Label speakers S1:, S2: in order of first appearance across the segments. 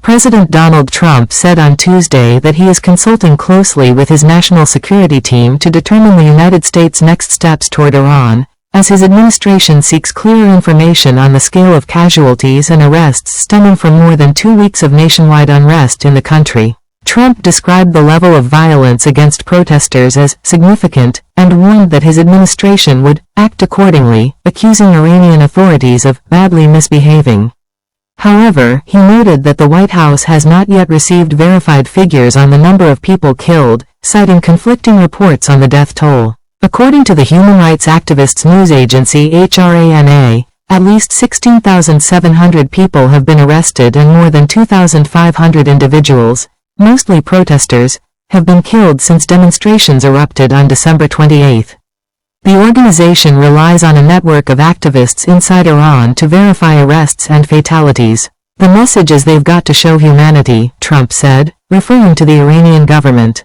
S1: President Donald Trump said on Tuesday that he is consulting closely with his national security team to determine the United States' next steps toward Iran, as his administration seeks clearer information on the scale of casualties and arrests stemming from more than 2 weeks of nationwide unrest in the country. Trump described the level of violence against protesters as significant and warned that his administration would act accordingly, accusing Iranian authorities of badly misbehaving. However, he noted that the White House has not yet received verified figures on the number of people killed, citing conflicting reports on the death toll. According to the human rights activists news agency IRANA, at least 16,700 people have been arrested and more than 2,500 individuals, mostly protesters, have been killed since demonstrations erupted on December 28. The organization relies on a network of activists inside Iran to verify arrests and fatalities. The message is they've got to show humanity, Trump said, referring to the Iranian government.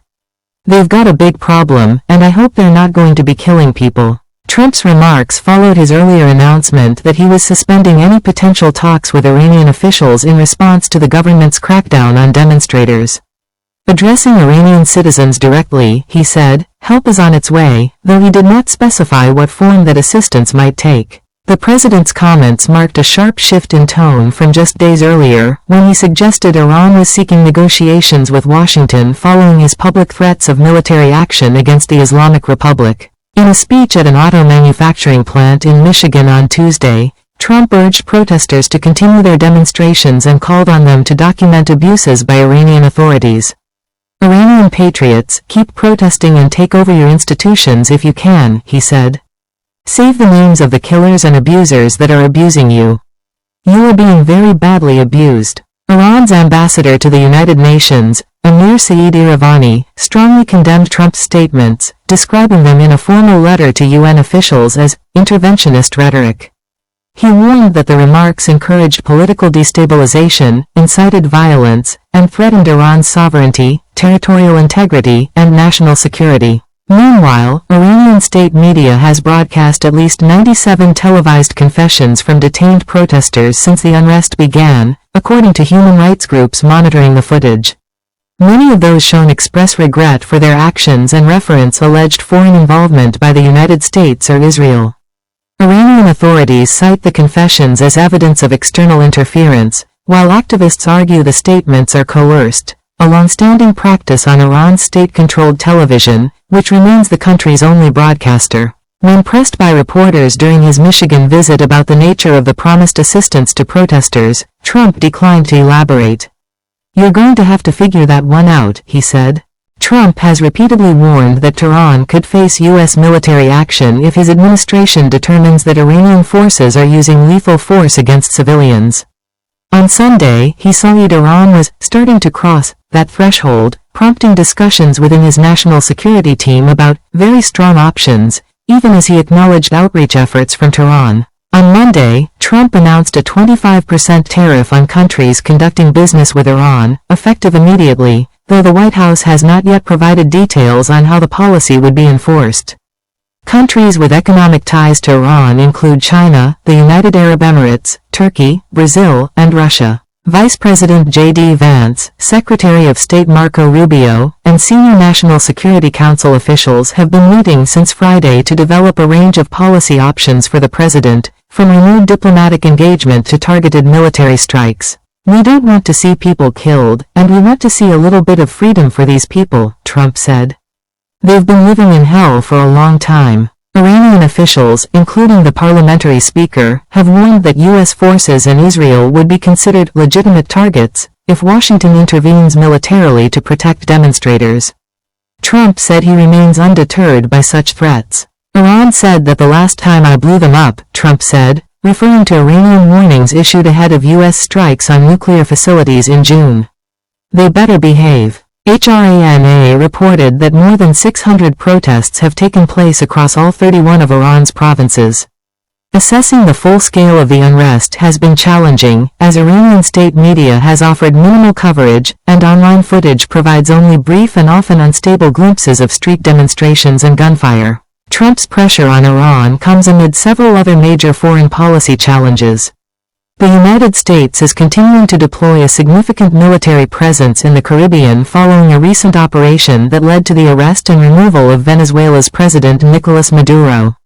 S1: They've got a big problem, and I hope they're not going to be killing people. Trump's remarks followed his earlier announcement that he was suspending any potential talks with Iranian officials in response to the government's crackdown on demonstrators. Addressing Iranian citizens directly, he said, help is on its way, though he did not specify what form that assistance might take. The president's comments marked a sharp shift in tone from just days earlier, when he suggested Iran was seeking negotiations with Washington following his public threats of military action against the Islamic Republic. In a speech at an auto manufacturing plant in Michigan on Tuesday, Trump urged protesters to continue their demonstrations and called on them to document abuses by Iranian authorities. Iranian patriots, keep protesting and take over your institutions if you can, he said. Save the names of the killers and abusers that are abusing you. You are being very badly abused. Iran's ambassador to the United Nations, Amir Saeed Iravani, strongly condemned Trump's statements, describing them in a formal letter to UN officials as interventionist rhetoric. He warned that the remarks encouraged political destabilization, incited violence, and threatened Iran's sovereignty, territorial integrity, and national security. Meanwhile, Iranian state media has broadcast at least 97 televised confessions from detained protesters since the unrest began, according to human rights groups monitoring the footage. Many of those shown express regret for their actions and reference alleged foreign involvement by the United States or Israel. Iranian authorities cite the confessions as evidence of external interference, while activists argue the statements are coerced, a long-standing practice on Iran's state-controlled television, which remains the country's only broadcaster. When pressed by reporters during his Michigan visit about the nature of the promised assistance to protesters, Trump declined to elaborate. You're going to have to figure that one out, he said. Trump has repeatedly warned that Tehran could face U.S. military action if his administration determines that Iranian forces are using lethal force against civilians. On Sunday, he said Iran was starting to cross that threshold, prompting discussions within his national security team about very strong options, even as he acknowledged outreach efforts from Tehran. On Monday, Trump announced a 25% tariff on countries conducting business with Iran, effective immediately, though the White House has not yet provided details on how the policy would be enforced. Countries with economic ties to Iran include China, the United Arab Emirates, Turkey, Brazil, and Russia. Vice President J.D. Vance, Secretary of State Marco Rubio, and senior National Security Council officials have been meeting since Friday to develop a range of policy options for the president, from renewed diplomatic engagement to targeted military strikes. We don't want to see people killed, and we want to see a little bit of freedom for these people, Trump said. They've been living in hell for a long time. Iranian officials, including the parliamentary speaker, have warned that U.S. forces and Israel would be considered legitimate targets if Washington intervenes militarily to protect demonstrators. Trump said he remains undeterred by such threats. Iran said that the last time I blew them up, Trump said, referring to Iranian warnings issued ahead of U.S. strikes on nuclear facilities in June. They better behave. IRANA reported that more than 600 protests have taken place across all 31 of Iran's provinces. Assessing the full scale of the unrest has been challenging, as Iranian state media has offered minimal coverage, and online footage provides only brief and often unstable glimpses of street demonstrations and gunfire. Trump's pressure on Iran comes amid several other major foreign policy challenges. The United States is continuing to deploy a significant military presence in the Caribbean following a recent operation that led to the arrest and removal of Venezuela's President Nicolas Maduro.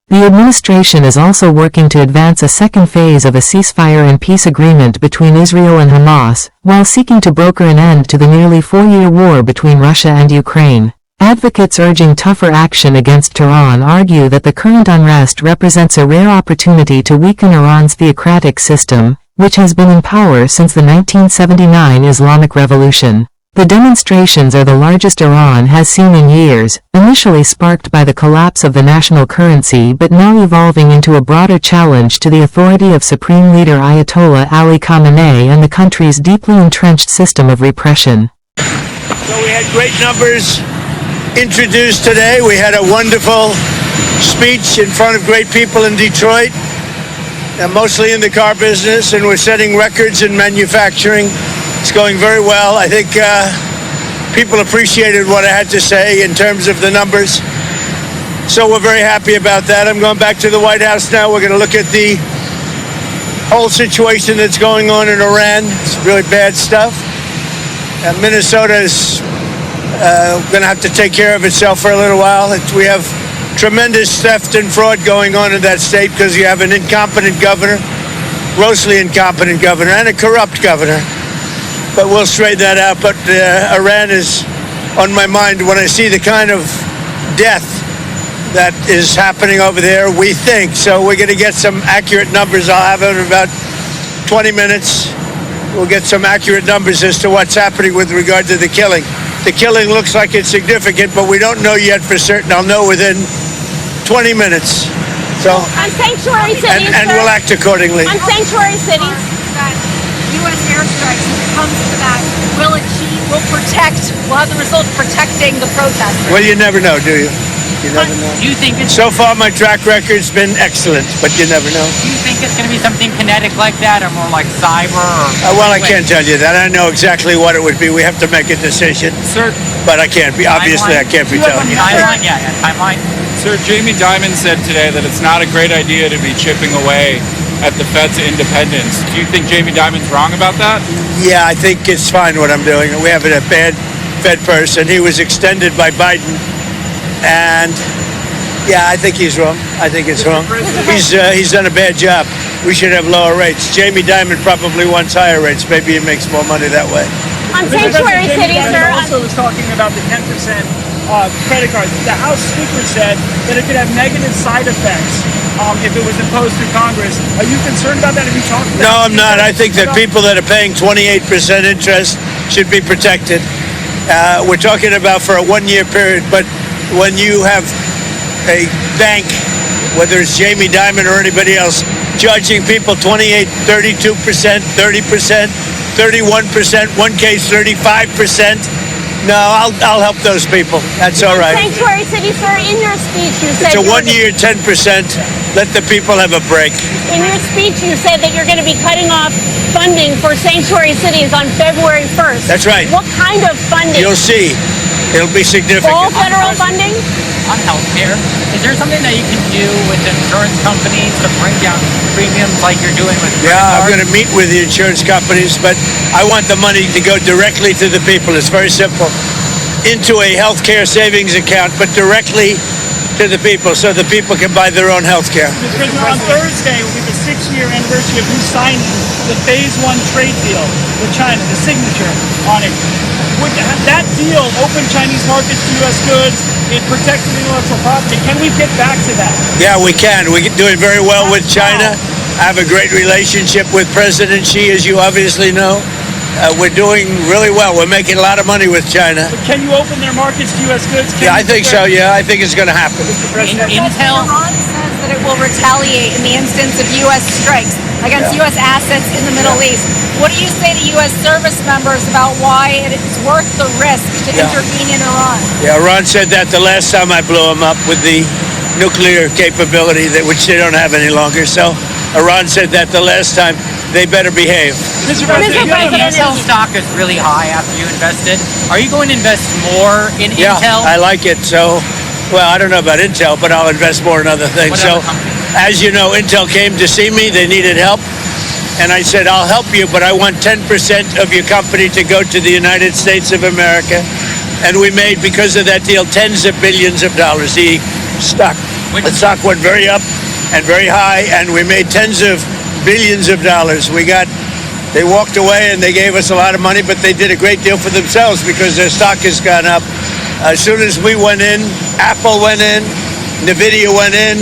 S1: The administration is also working to advance a second phase of a ceasefire and peace agreement between Israel and Hamas, while seeking to broker an end to the nearly 4-year war between Russia and Ukraine. Advocates urging tougher action against Tehran argue that the current unrest represents a rare opportunity to weaken Iran's theocratic system, which has been in power since the 1979 Islamic Revolution. The demonstrations are the largest Iran has seen in years, initially sparked by the collapse of the national currency but now evolving into a broader challenge to the authority of Supreme Leader Ayatollah Ali Khamenei and the country's deeply entrenched system of repression.
S2: So we had great numbers introduced today. We had a wonderful speech in front of great people in Detroit, mostly in the car business, and we're setting records in manufacturing. It's going very well. I think people appreciated what I had to say in terms of the numbers. So we're very happy about that. I'm going back to the White House now. We're going to look at the whole situation that's going on in Iran. It's really bad stuff. Minnesota is going to have to take care of itself for a little while. We have tremendous theft and fraud going on in that state because you have an incompetent governor, grossly incompetent governor, and a corrupt governor. But we'll straighten that out. But Iran is on my mind when I see the kind of death that is happening over there, we think. So we're going to get some accurate numbers. I'll have it in about 20 minutes. We'll get some accurate numbers as to what's happening with regard to the killing. The killing looks like it's significant, but we don't know yet for certain. I'll know within 20 minutes. So,
S3: on sanctuary cities,
S2: and we'll act accordingly.
S3: On sanctuary cities.
S4: U.S. airstrikes, when it comes to that, will have the result of protecting the protesters?
S2: Well, you never know, do you? You never know.
S5: Do you think it's...
S2: So far, my track record's been excellent, but you never know.
S5: Do you think it's going to be something kinetic like that, or more like cyber? Or
S2: well, I can't tell you that. I know exactly what it would be. We have to make a decision.
S5: Sir,
S2: but I can't be. Obviously, I can't be telling you.
S5: Timeline? Yeah, timeline.
S6: Sir, Jamie Dimon said today that it's not a great idea to be chipping away at the Fed's independence. Do you think Jamie Dimon's wrong about that?
S2: Yeah, I think it's fine what I'm doing. We have a bad Fed person. He was extended by Biden. And, yeah, I think he's wrong. I think it's wrong. He's done a bad job. We should have lower rates. Jamie Dimon probably wants higher rates. Maybe he makes more money that way.
S3: On sanctuary cities, sir.
S7: Also was talking about the 10% credit cards. The House Speaker said that it could have negative side effects if it was imposed through Congress. Are you concerned about that? Have you talked about
S2: No, I'm not. I think that people that are paying 28% interest should be protected. We're talking about for a 1-year period, but when you have a bank, whether it's Jamie Dimon or anybody else, charging people 28, 32%, 30%, 31%, one case 35%, no, I'll help those people. That's all right.
S3: Sanctuary cities, sir, in your speech you said...
S2: It's a 1-year 10%. Let the people have a break.
S3: In your speech you said that you're going to be cutting off funding for sanctuary cities on February 1st.
S2: That's right.
S3: What kind of funding?
S2: You'll see. It'll be significant.
S3: All federal funding?
S5: On healthcare, is there something that you can do with insurance companies to bring down premiums like you're doing with credit
S2: Yeah, I'm
S5: cards?
S2: going to meet with the insurance companies, but I want the money to go directly to the people. It's very simple. Into a healthcare savings account, but directly to the people so the people can buy their own healthcare.
S7: Mr. President, on Thursday will be the 6-year anniversary of you signing the Phase 1 trade deal with China, the signature on it. Would that deal open Chinese markets to U.S. goods? It protected intellectual property. Can we get back to that?
S2: Yeah, we can. We're doing very well with China. I have a great relationship with President Xi, as you obviously know. We're doing really well. We're making a lot of money with China.
S7: But can you open their markets to U.S. goods?
S2: Yeah, I think so. Yeah, I think it's going to happen.
S5: Intel?
S4: Iran says that it will retaliate in the instance of U.S. strikes against U.S. assets in the Middle East. What do you say to U.S. service members about why it is worth the risk to intervene in Iran?
S2: Yeah, Iran said that the last time I blew them up with the nuclear capability, which they don't have any longer. So Iran said that the last time. They better behave.
S7: Mr. President,
S5: Intel stock is really high after you invested. Are you going to invest more in Intel?
S2: Yeah, I like it. So, well, I don't know about Intel, but I'll invest more in other things.
S5: What
S2: So,
S5: other companies?
S2: as you know, Intel came to see me. They needed help. and I said, I'll help you, but I want 10% of your company to go to the United States of America. And we made, because of that deal, tens of billions of dollars. The stock went very up and very high, and we made tens of billions of dollars. They walked away and they gave us a lot of money, but they did a great deal for themselves because their stock has gone up. As soon as we went in, Apple went in, NVIDIA went in,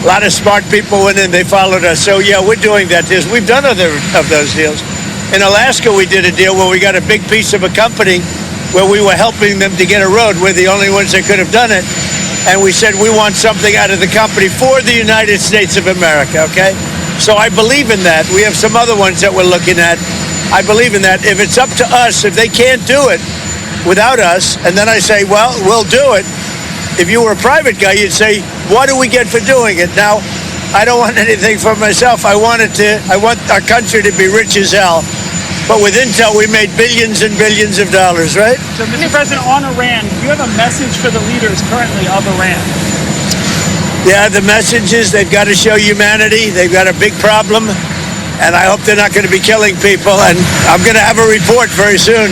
S2: a lot of smart people went in, they followed us. So yeah, we're doing that. We've done other of those deals. In Alaska, we did a deal where we got a big piece of a company where we were helping them to get a road. We're the only ones that could have done it. And we said, we want something out of the company for the United States of America, okay? So I believe in that. We have some other ones that we're looking at. I believe in that. If it's up to us, if they can't do it without us, and then I say, well, we'll do it. If you were a private guy, you'd say, what do we get for doing it? Now, I don't want anything for myself. I want our country to be rich as hell. But with Intel, we made billions and billions of dollars, right?
S7: So, Mr. President, on Iran, do you have a message for the leaders currently of Iran?
S2: Yeah, the message is they've got to show humanity. They've got a big problem, and I hope they're not going to be killing people. And I'm going to have a report very soon.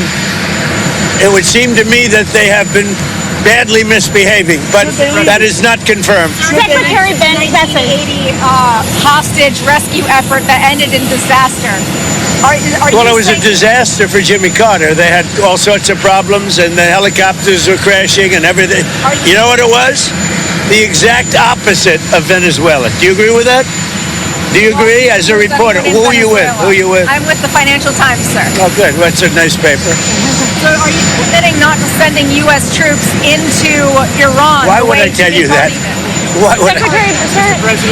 S2: It would seem to me that they have been badly misbehaving, but that is not confirmed.
S3: Secretary Ben Besson.
S4: The hostage rescue effort that ended in disaster.
S2: Well, it was a disaster for Jimmy Carter. They had all sorts of problems, and the helicopters were crashing and everything. You know what it was? The exact opposite of Venezuela. Do you agree with that? Do you agree? As a reporter, who are you with? Who are you with?
S4: I'm with the Financial Times, sir.
S2: Oh, good. Well, that's a nice paper.
S4: So are you committing not to sending U.S. troops into Iran?
S2: Why would I tell you that? Why would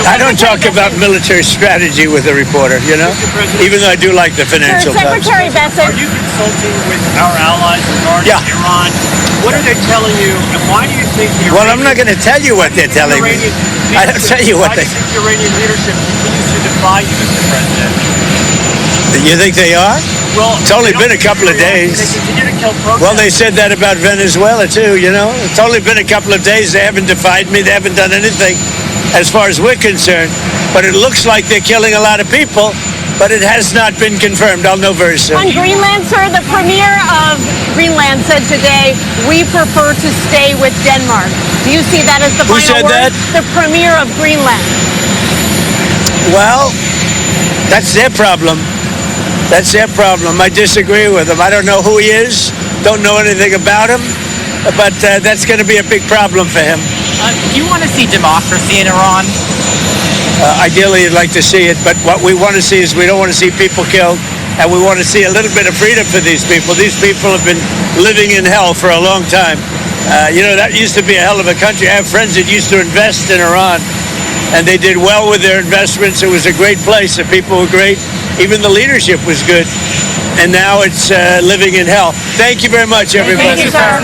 S2: I don't talk about military strategy with a reporter, you know? Even though I do like the Financial Times.
S3: Secretary Besson.
S7: Are you consulting with our allies regarding Iran? What are they telling you, and why do you think the
S2: Well, I'm not going to tell you what they're telling me. I don't tell you what
S7: Why do you think the Iranian leadership continues to defy you, Mr. President?
S2: You think they are?
S7: Well,
S2: It's only been a couple of days.
S7: They continue to kill protesters.
S2: Well, they said that about Venezuela, too, you know? It's only been a couple of days. They haven't defied me. They haven't done anything as far as we're concerned. But it looks like they're killing a lot of people, but it has not been confirmed. I'll know very soon.
S3: On Greenland, sir, the premier of Greenland said today, we prefer to stay with Denmark. Do you see that as the
S2: Who
S3: final
S2: said
S3: word?
S2: that?
S3: The premier of Greenland.
S2: Well, that's their problem. That's their problem. I disagree with him. I don't know who he is. Don't know anything about him. But that's going to be a big problem for him.
S5: Do you want to see democracy in Iran?
S2: Ideally, you'd like to see it. But what we want to see is we don't want to see people killed. And we want to see a little bit of freedom for these people. These people have been living in hell for a long time. You know, that used to be a hell of a country. I have friends that used to invest in Iran. And they did well with their investments. It was a great place. The people were great. Even the leadership was good. And now it's living in hell. Thank you very much, everybody.
S3: Thank you, sir.